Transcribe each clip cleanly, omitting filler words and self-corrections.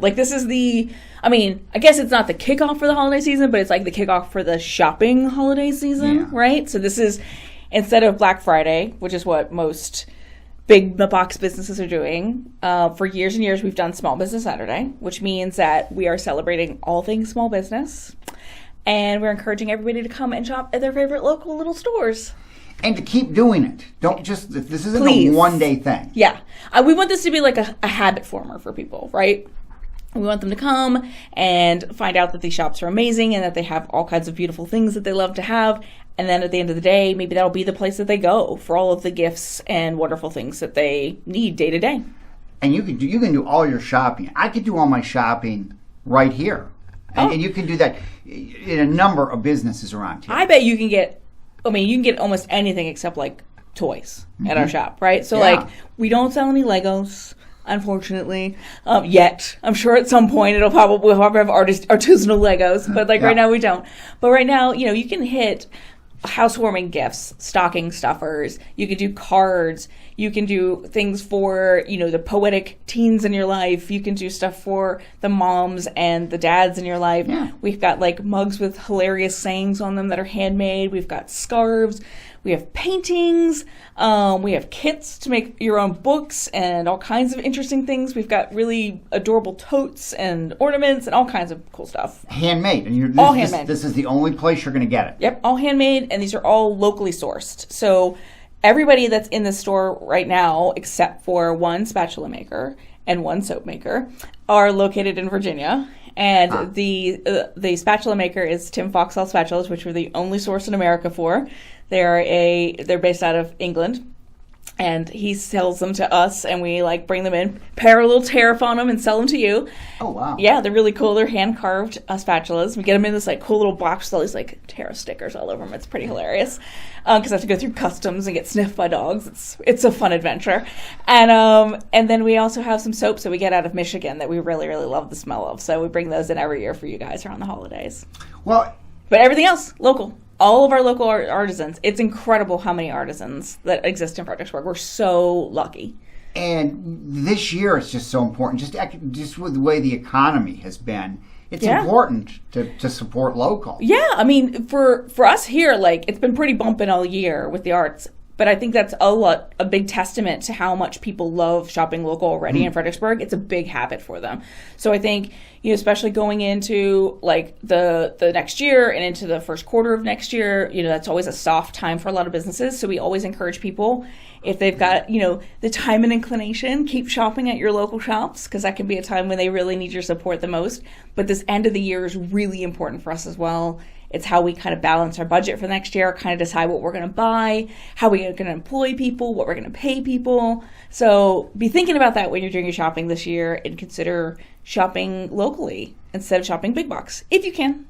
Like, this is I guess it's not the kickoff for the holiday season, but it's like the kickoff for the shopping holiday season, right? So this is, instead of Black Friday, which is what most big box businesses are doing, for years and years we've done Small Business Saturday, which means that we are celebrating all things small business, and we're encouraging everybody to come and shop at their favorite local little stores. And to keep doing it. Don't just, this isn't Please. a one-day thing. Yeah. We want this to be like a habit former for people, right? We want them to come and find out that these shops are amazing and that they have all kinds of beautiful things that they love to have. And then at the end of the day, maybe that'll be the place that they go for all of the gifts and wonderful things that they need day to day. And you can do all your shopping. I could do all my shopping right here. And you can do that in a number of businesses around here. I bet you can get almost anything except like toys at our shop, right? So like, we don't sell any Legos, unfortunately, yet. I'm sure at some point we'll probably have artisanal Legos, but like right now we don't. But right now, you can hit housewarming gifts, stocking stuffers. You can do cards. You can do things for, the poetic teens in your life. You can do stuff for the moms and the dads in your life. Yeah. We've got like mugs with hilarious sayings on them that are handmade. We've got scarves. We have paintings. We have kits to make your own books and all kinds of interesting things. We've got really adorable totes and ornaments and all kinds of cool stuff. Handmade. And all handmade. This is the only place you're going to get it. Yep, all handmade, and these are all locally sourced. So everybody that's in the store right now, except for one spatula maker and one soap maker, are located in Virginia. And the spatula maker is Tim Foxall Spatulas, which we're the only source in America for. They're based out of England, and he sells them to us, and we like bring them in, pair a little tariff on them, and sell them to you. Oh wow! Yeah, they're really cool. They're hand carved spatulas. We get them in this like cool little box with all these like tariff stickers all over them. It's pretty hilarious because I have to go through customs and get sniffed by dogs. It's a fun adventure. And then we also have some soaps that we get out of Michigan that we really really love the smell of. So we bring those in every year for you guys around the holidays. Well, but everything else local. All of our local artisans. It's incredible how many artisans that exist in Fredericksburg. We're so lucky. And this year it's just so important. Just with the way the economy has been, it's important to support local. Yeah, I mean, for us here, like, it's been pretty bumping all year with the arts. But I think that's a big testament to how much people love shopping local already in Fredericksburg. It's a big habit for them. So I think, especially going into like the next year and into the first quarter of next year, that's always a soft time for a lot of businesses. So we always encourage people, if they've got, the time and inclination, keep shopping at your local shops, because that can be a time when they really need your support the most. But this end of the year is really important for us as well. It's how we kind of balance our budget for next year, kind of decide what we're going to buy, how we're going to employ people, what we're going to pay people. So be thinking about that when you're doing your shopping this year, and consider shopping locally instead of shopping big box, if you can.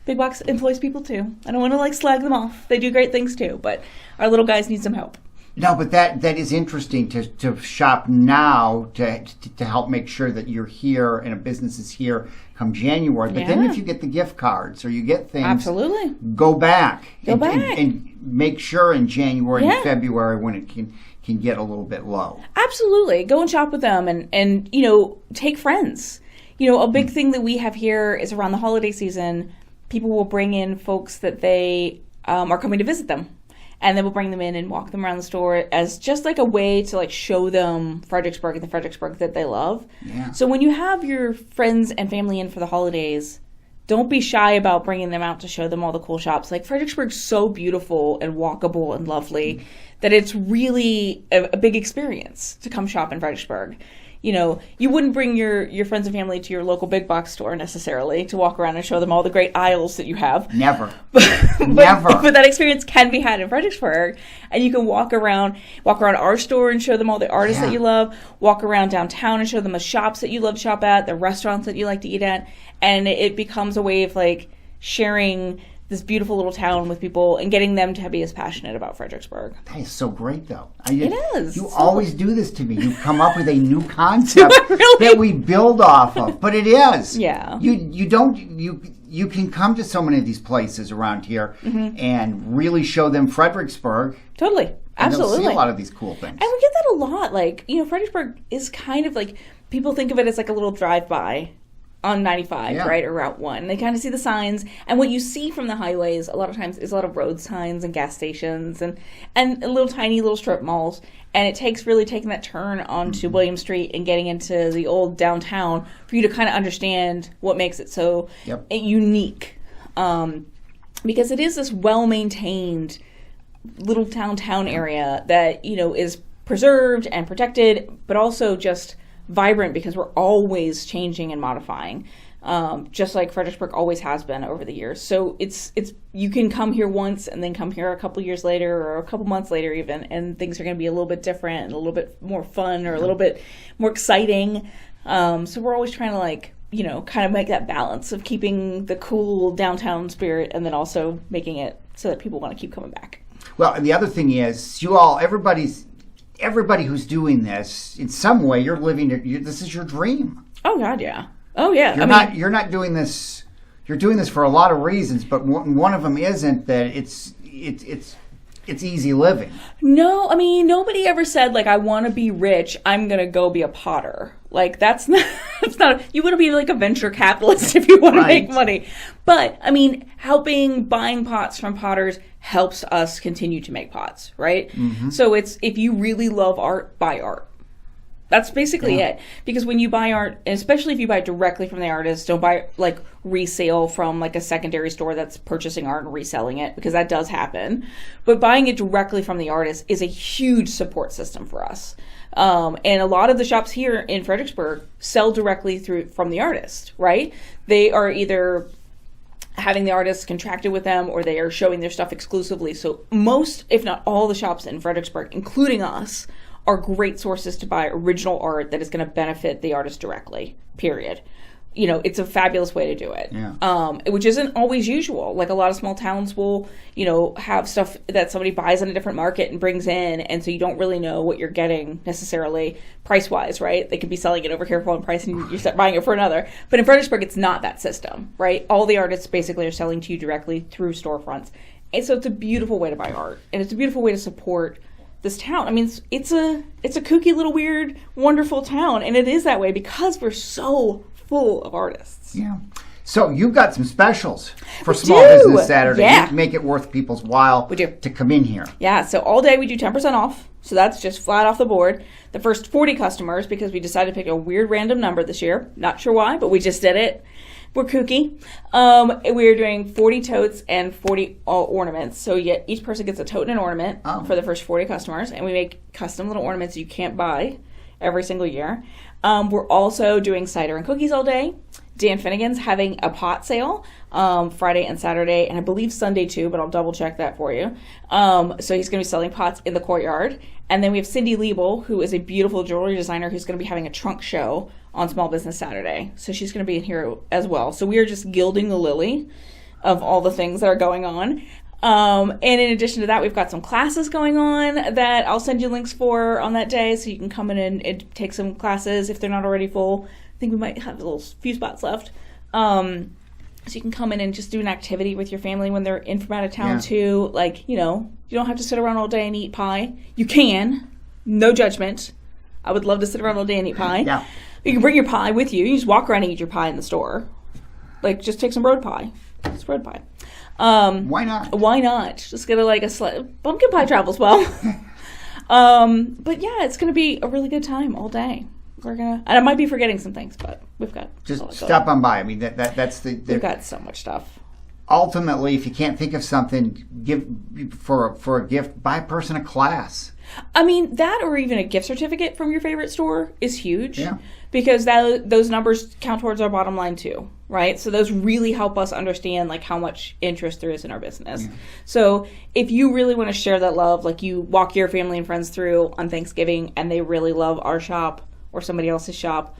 Big box employs people too. I don't want to slag them off. They do great things too, but our little guys need some help. No, but that is interesting to shop now to help make sure that you're here and a business is here come January. But then if you get the gift cards or you get things, absolutely, go back and make sure in January and February when it can get a little bit low. Absolutely, go and shop with them and take friends. A big thing that we have here is around the holiday season, people will bring in folks that they are coming to visit them. And then we'll bring them in and walk them around the store as just like a way to show them Fredericksburg and the Fredericksburg that they love. Yeah. So when you have your friends and family in for the holidays, don't be shy about bringing them out to show them all the cool shops. Like, Fredericksburg's so beautiful and walkable and lovely that it's really a big experience to come shop in Fredericksburg. You wouldn't bring your friends and family to your local big box store necessarily to walk around and show them all the great aisles that you have. Never. Never. But that experience can be had in Fredericksburg, and you can walk around our store and show them all the artists that you love, walk around downtown and show them the shops that you love to shop at, the restaurants that you like to eat at, and it becomes a way of sharing this beautiful little town with people and getting them to be as passionate about Fredericksburg. That is so great, though. It is. You always do this to me. You come up with a new concept that we build off of. But it is. Yeah. You can come to so many of these places around here and really show them Fredericksburg. Totally. Absolutely. And they'll see a lot of these cool things. And we get that a lot. Fredericksburg is kind of people think of it as like a little drive-by on 95, Yeah. right, or Route 1. They kind of see the signs, and what you see from the highways a lot of times is a lot of road signs and gas stations and little tiny little strip malls, and it takes really taking that turn onto William Street and getting into the old downtown for you to kind of understand what makes it so unique, because it is this well-maintained little downtown area that, you know, is preserved and protected, but also just vibrant because we're always changing and modifying, just like Fredericksburg always has been over the years. So it's you can come here once and then come here a couple years later or a couple months later even, and things are going to be a little bit different and a little bit more fun or a little bit more exciting. So we're always trying to, like, you know, kind of make that balance of keeping the cool downtown spirit and then also making it so that people want to keep coming back. Well, and the other thing is, everybody who's doing this, in some way, you're living it. This is your dream. Oh God, yeah. Oh yeah. You're not doing this. You're doing this for a lot of reasons, but one of them isn't that it's easy living. No, I mean, nobody ever said, like, I want to be rich, I'm going to go be a potter. Like, that's not, you want to be like a venture capitalist if you want to make money. But, I mean, buying pots from potters helps us continue to make pots, right? Mm-hmm. So if you really love art, buy art. That's basically it. Because when you buy art, and especially if you buy directly from the artist, don't buy, like, resale from, like, a secondary store that's purchasing art and reselling it, because that does happen. But buying it directly from the artist is a huge support system for us. And a lot of the shops here in Fredericksburg sell directly from the artist, right? They are either having the artist contracted with them, or they are showing their stuff exclusively. So most, if not all, the shops in Fredericksburg, including us, are great sources to buy original art that is going to benefit the artist directly, period. You know, it's a fabulous way to do it, which isn't always usual. Like, a lot of small towns will, you know, have stuff that somebody buys in a different market and brings in, and so you don't really know what you're getting necessarily price-wise, right? They could be selling it over here for one price and you're buying it for another. But in Fredericksburg, it's not that system, right? All the artists basically are selling to you directly through storefronts. And so it's a beautiful way to buy art, and it's a beautiful way to support this town. I mean, it's a kooky little weird, wonderful town, and it is that way because we're so full of artists. Yeah. So you've got some specials for Small Business Saturday. Yeah. You make it worth people's while to come in here. Yeah. So all day we do 10% off. So that's just flat off the board. The first 40 customers, because we decided to pick a weird random number this year. Not sure why, but we just did it. We're kooky. We're doing 40 totes and 40 ornaments. So each person gets a tote and an ornament for the first 40 customers. And we make custom little ornaments you can't buy every single year. We're also doing cider and cookies all day. Dan Finnegan's having a pot sale Friday and Saturday, and I believe Sunday too, but I'll double check that for you. So he's going to be selling pots in the courtyard. And then we have Cindy Liebel, who is a beautiful jewelry designer who's going to be having a trunk show on Small Business Saturday. So she's going to be in here as well. So we are just gilding the lily of all the things that are going on. And in addition to that, we've got some classes going on that I'll send you links for on that day, so you can come in and take some classes if they're not already full. I think we might have a few spots left. So you can come in and just do an activity with your family when they're in from out of town too. Like, you know, you don't have to sit around all day and eat pie. You can. No judgment. I would love to sit around all day and eat pie. Yeah. You can bring your pie with you. You just walk around and eat your pie in the store. Like, just take some road pie. It's road pie. Why not? Why not? Just get pumpkin pie travels well. But yeah, it's gonna be a really good time all day. And I might be forgetting some things, but we've got just stop on by. I mean, that's the we've got so much stuff. Ultimately, if you can't think of something, give for a gift, buy a person a class. I mean, that or even a gift certificate from your favorite store is huge. Yeah. Because those numbers count towards our bottom line too, right? So those really help us understand, like, how much interest there is in our business. Yeah. So if you really want to share that love, like, you walk your family and friends through on Thanksgiving and they really love our shop or somebody else's shop,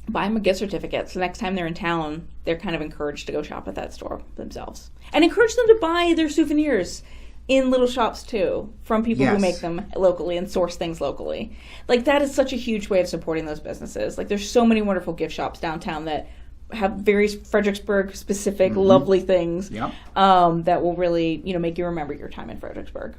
buy them a gift certificate. So next time they're in town, they're kind of encouraged to go shop at that store themselves. And encourage them to buy their souvenirs in little shops too, from people who make them locally and source things locally. Like, that is such a huge way of supporting those businesses. Like, there's so many wonderful gift shops downtown that have very Fredericksburg specific lovely things that will really, you know, make you remember your time in Fredericksburg.